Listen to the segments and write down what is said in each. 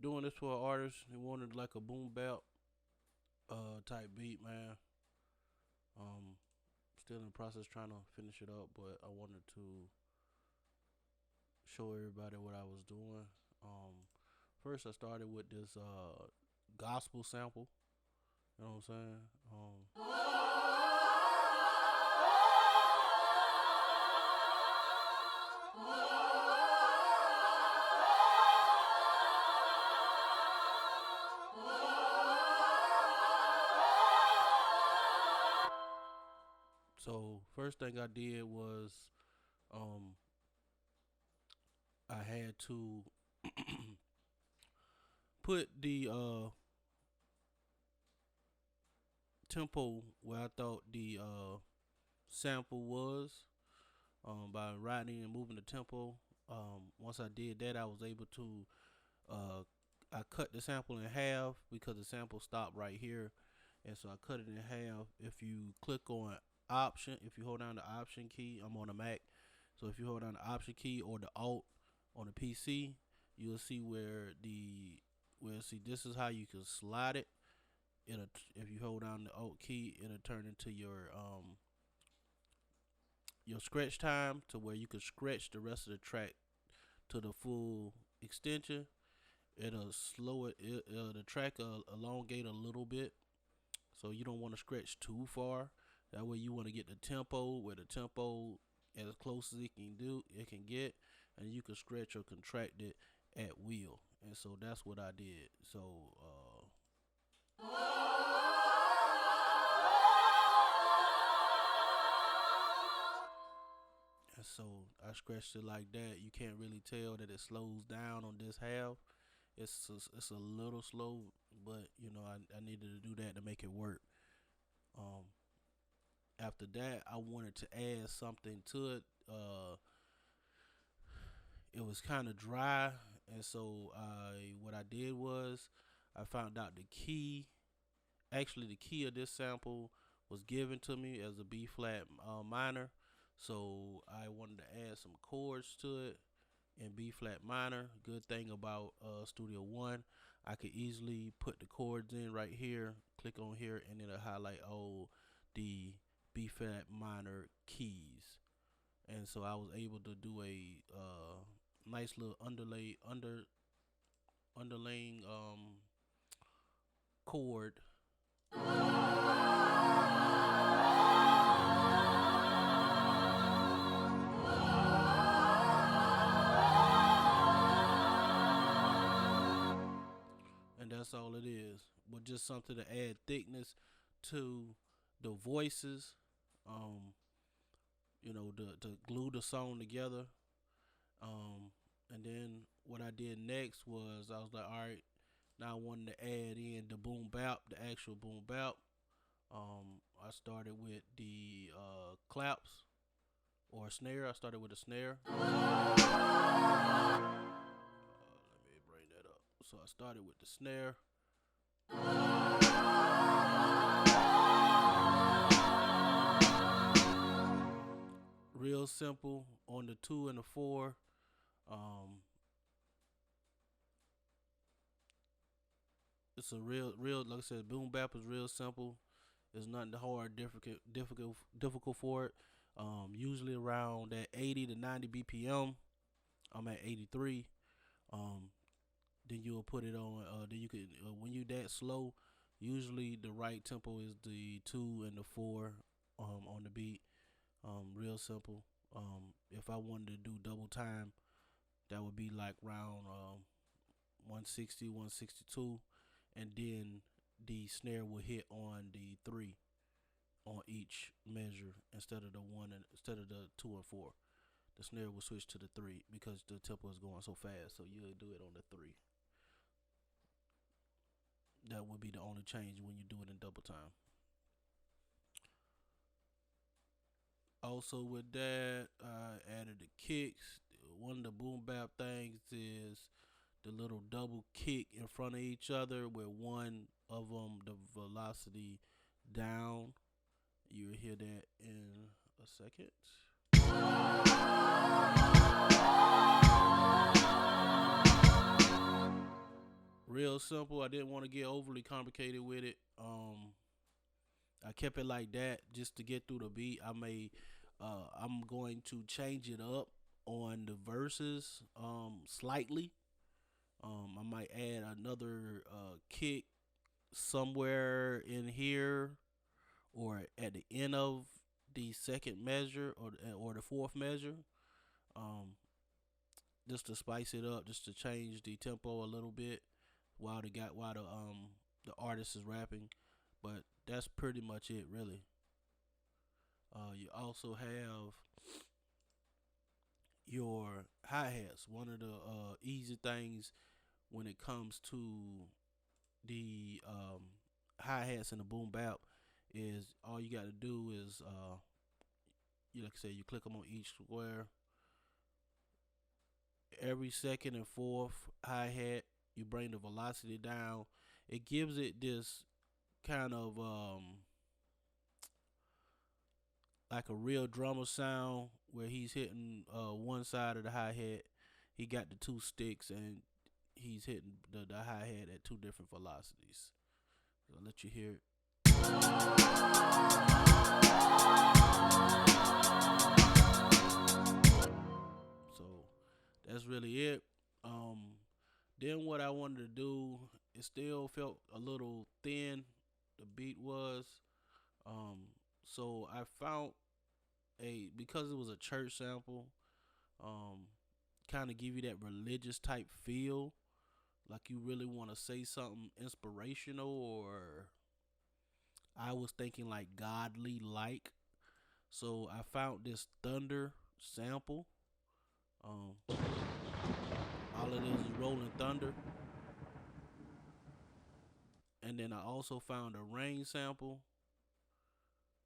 doing this for an artist. He wanted like a boom bap type beat, man. Um, Still in the process trying to finish it up, but I wanted to show everybody what I was doing. Um, First I started with this gospel sample. You know what I'm saying? So first thing I did was um, I had to put the tempo where I thought the sample was by writing and moving the tempo. Once I did that, I was able to uh, I cut the sample in half because the sample stopped right here, and so I cut it in half. If you click on option, if you hold down the option key, I'm on a Mac, so if you hold down the option key or the alt on the PC, you'll see this is how you can slide it. It'll If you hold down the alt key, it'll turn into your scratch time to where you can scratch the rest of the track to the full extension. It'll slow the track elongate a little bit, so you don't want to scratch too far. That way you want to get the tempo where the tempo as close as it can get, and you can stretch or contract it at will. And so that's what I did. So I scratched it like that. You can't really tell that it slows down on this half. It's a little slow, but I needed to do that to make it work. Um, After that, I wanted to add something to it. It was kind of dry, and so what I did was I found out the key. Actually, the key of this sample was given to me as a B flat minor, so I wanted to add some chords to it in B flat minor. Good thing about Studio One, I could easily put the chords in right here, click on here, and it'll highlight all the B flat minor keys. And so I was able to do a nice little underlaying chord. And that's all it is. But just something to add thickness to the voices, um, to glue the song together. And then what I did next was I was like, all right, now I wanted to add in the boom bap, the actual boom bap. I started with the claps or snare. I started with a snare. Let me bring that up. So I started with the snare. Real simple on the 2 and the 4. It's a real like I said, boom bap is real simple. There's nothing hard, difficult for it. Usually around that 80 to 90 BPM. I'm at 83. Um, then you'll put it on. Then you can when you that slow. Usually the right tempo is the 2 and the 4 on the beat. Real simple. If I wanted to do double time, that would be like round 160, 162, and then the snare will hit on the 3 on each measure instead of the 2 and 4. The snare will switch to the 3 because the tempo is going so fast. So you'll do it on the 3. That would be the only change when you do it in double time. Also with that, I added the kicks. One of the boom bap things is the little double kick in front of each other, where one of them the velocity down. You'll hear that in a second. real simple. I didn't want to get overly complicated with it. I kept it like that just to get through the beat. I'm going to change it up on the verses slightly. I might add another kick somewhere in here or at the end of the second measure or the fourth measure. Um, just to spice it up, just to change the tempo a little bit while the artist is rapping. But that's pretty much it, really. You also have your hi hats. One of the easy things when it comes to the hi hats in the boom bap is all you got to do is you like I said, you click them on each square. Every second and fourth hi hat, you bring the velocity down. It gives it this kind of like a real drummer sound where he's hitting one side of the hi hat. He got the two sticks and he's hitting the hi hat at two different velocities. So I'll let you hear it. So that's really it. Um, then what I wanted to do, it still felt a little thin. The beat was. So I found because it was a church sample. Um, Kind of give you that religious type feel, like you really want to say something inspirational, or I was thinking like godly like. So I found this thunder sample. All it is rolling thunder, and then I also found a rain sample,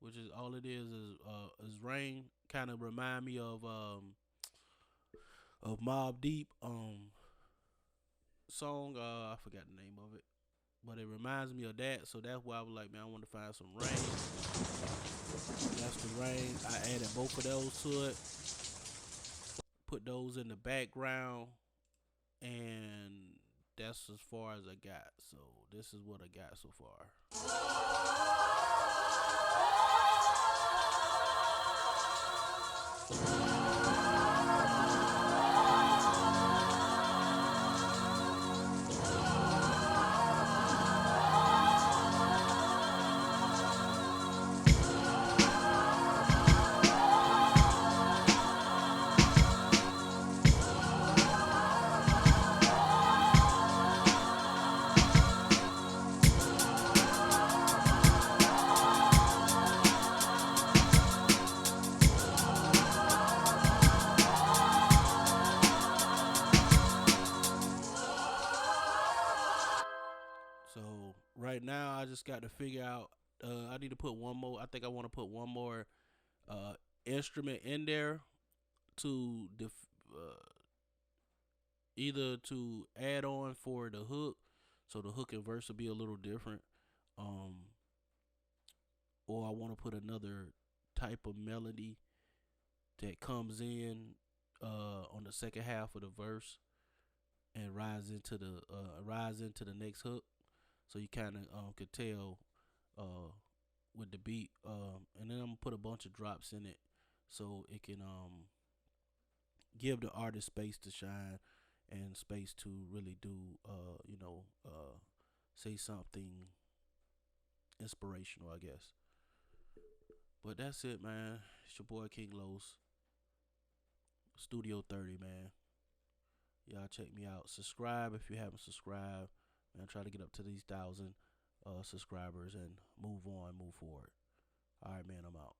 which is all it is rain. Kind of remind me of Mob Deep song. I forgot the name of it, but it reminds me of that. So that's why I was like, man, I want to find some rain. That's the rain. I added both of those to it. Put those in the background, and that's as far as I got. So this is what I got so far. So right now, I just got to figure out. I need to put one more. I think I want to put one more uh, instrument in there to either to add on for the hook, so the hook and verse will be a little different, um, or I want to put another type of melody that comes in on the second half of the verse and rise into the next hook, so you kind of could tell with the beat, and then I'm gonna put a bunch of drops in it so it can give the artist space to shine and space to really do say something inspirational, I guess. But that's it, man. It's your boy King Los, Studio 30, man. Y'all check me out. Subscribe if you haven't subscribed. Man, try to get up to these 1,000 subscribers and move on, move forward. All right, man, I'm out.